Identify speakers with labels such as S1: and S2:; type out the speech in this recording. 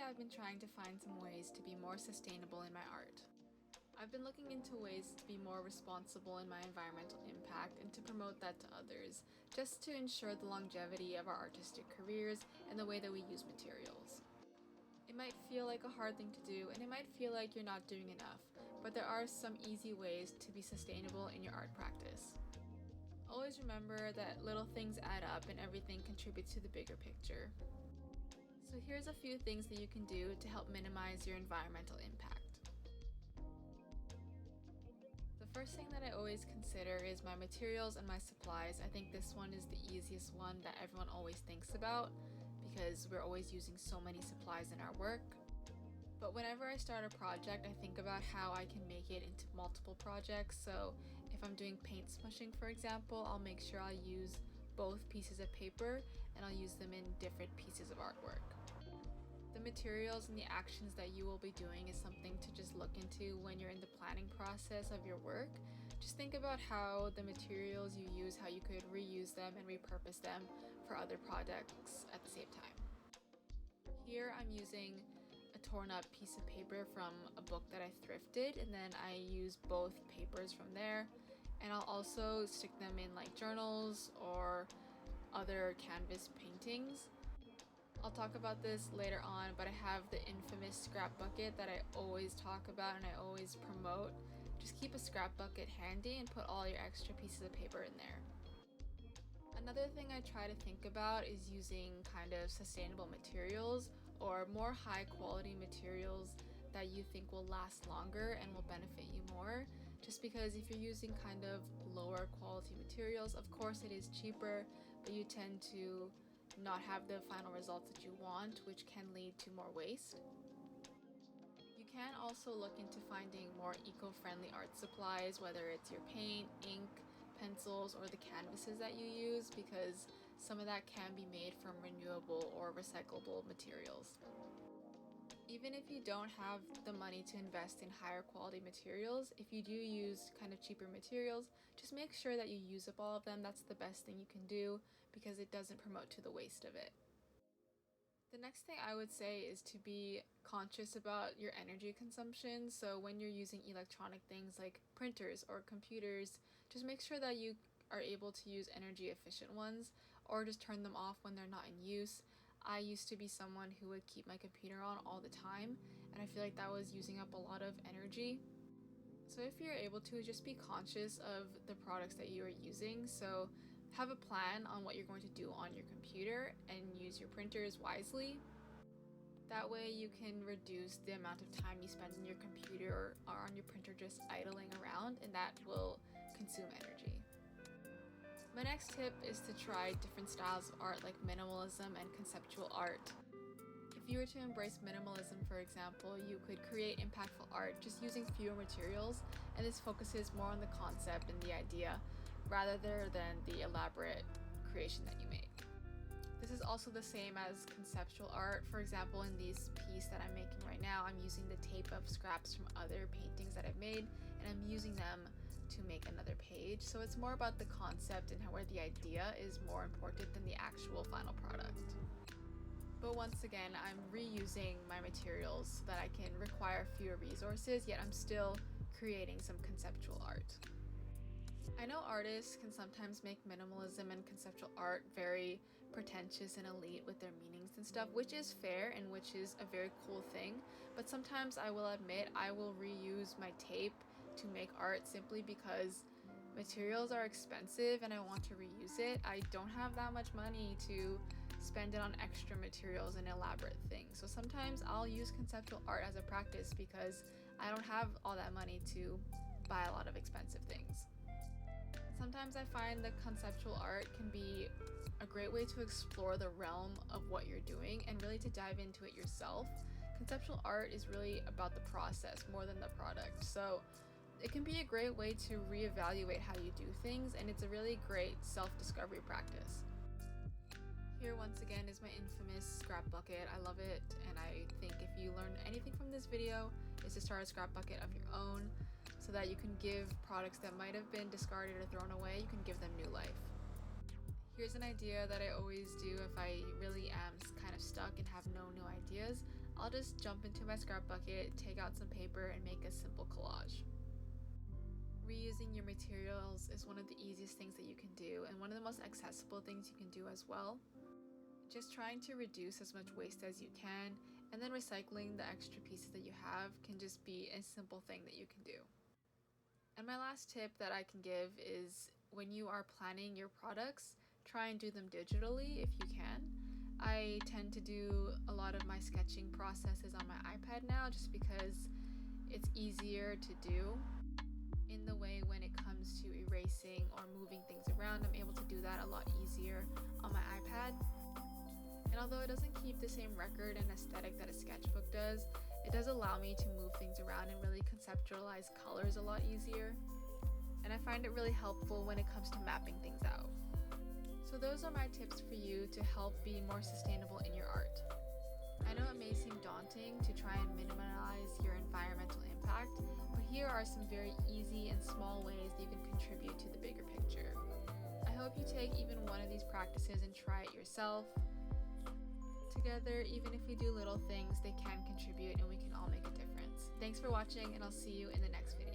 S1: I've been trying to find some ways to be more sustainable in my art. I've been looking into ways to be more responsible in my environmental impact and to promote that to others, just to ensure the longevity of our artistic careers and the way that we use materials. It might feel like a hard thing to do, and it might feel like you're not doing enough, but there are some easy ways to be sustainable in your art practice. Always remember that little things add up and everything contributes to the bigger picture. So here's a few things that you can do to help minimize your environmental impact. The first thing that I always consider is my materials and my supplies. I think this one is the easiest one that everyone always thinks about because we're always using so many supplies in our work. But whenever I start a project, I think about how I can make it into multiple projects. So if I'm doing paint smushing, for example, I'll make sure I'll use both pieces of paper and I'll use them in different pieces of artwork. The materials and the actions that you will be doing is something to just look into when you're in the planning process of your work. Just think about how the materials you use, how you could reuse them and repurpose them for other projects at the same time. Here I'm using a torn up piece of paper from a book that I thrifted, and then I use both papers from there, and I'll also stick them in like journals or other canvas paintings. I'll talk about this later on, but I have the infamous scrap bucket that I always talk about and I always promote. Just keep a scrap bucket handy and put all your extra pieces of paper in there. Another thing I try to think about is using kind of sustainable materials or more high quality materials that you think will last longer and will benefit you more. Just because if you're using kind of lower quality materials, of course it is cheaper, but you tend to not have the final results that you want, which can lead to more waste. You can also look into finding more eco-friendly art supplies, whether it's your paint, ink, pencils, or the canvases that you use, because some of that can be made from renewable or recyclable materials. Even if you don't have the money to invest in higher quality materials, if you do use kind of cheaper materials, just make sure that you use up all of them. That's the best thing you can do because it doesn't promote to the waste of it. The next thing I would say is to be conscious about your energy consumption. So when you're using electronic things like printers or computers, just make sure that you are able to use energy efficient ones or just turn them off when they're not in use. I used to be someone who would keep my computer on all the time, and I feel like that was using up a lot of energy. So if you're able to, just be conscious of the products that you are using. So have a plan on what you're going to do on your computer and use your printers wisely. That way you can reduce the amount of time you spend on your computer or on your printer just idling around, and that will consume energy. My next tip is to try different styles of art like minimalism and conceptual art. If you were to embrace minimalism, for example, you could create impactful art just using fewer materials, and this focuses more on the concept and the idea rather than the elaborate creation that you make. This is also the same as conceptual art. For example, in this piece that I'm making right now, I'm using the tape of scraps from other paintings that I've made, and I'm using them to make another page. So it's more about the concept and where the idea is more important than the actual final product. But once again, I'm reusing my materials so that I can require fewer resources, yet I'm still creating some conceptual art. I know artists can sometimes make minimalism and conceptual art very pretentious and elite with their meanings and stuff, which is fair and which is a very cool thing, but sometimes I will admit I will reuse my tape to make art simply because materials are expensive and I want to reuse it. I don't have that much money to spend it on extra materials and elaborate things. So sometimes I'll use conceptual art as a practice because I don't have all that money to buy a lot of expensive things. Sometimes I find that conceptual art can be a great way to explore the realm of what you're doing and really to dive into it yourself. Conceptual art is really about the process more than the product. So it can be a great way to reevaluate how you do things, and it's a really great self-discovery practice. Here once again is my infamous scrap bucket. I love it, and I think if you learned anything from this video is to start a scrap bucket of your own so that you can give products that might have been discarded or thrown away, you can give them new life. Here's an idea that I always do if I really am kind of stuck and have no new ideas. I'll just jump into my scrap bucket, take out some paper, and make a simple collage. Reusing your materials is one of the easiest things that you can do, and one of the most accessible things you can do as well. Just trying to reduce as much waste as you can, and then recycling the extra pieces that you have can just be a simple thing that you can do. And my last tip that I can give is when you are planning your products, try and do them digitally if you can. I tend to do a lot of my sketching processes on my iPad now just because it's easier to do. In the way when it comes to erasing or moving things around, I'm able to do that a lot easier on my iPad. And although it doesn't keep the same record and aesthetic that a sketchbook does, it does allow me to move things around and really conceptualize colors a lot easier. And I find it really helpful when it comes to mapping things out. So those are my tips for you to help be more sustainable in your art. I know it may seem daunting to try and minimize your environmental impact, but here are some very easy and small ways that you can contribute to the bigger picture. I hope you take even one of these practices and try it yourself. Together, even if we do little things, they can contribute and we can all make a difference. Thanks for watching, and I'll see you in the next video.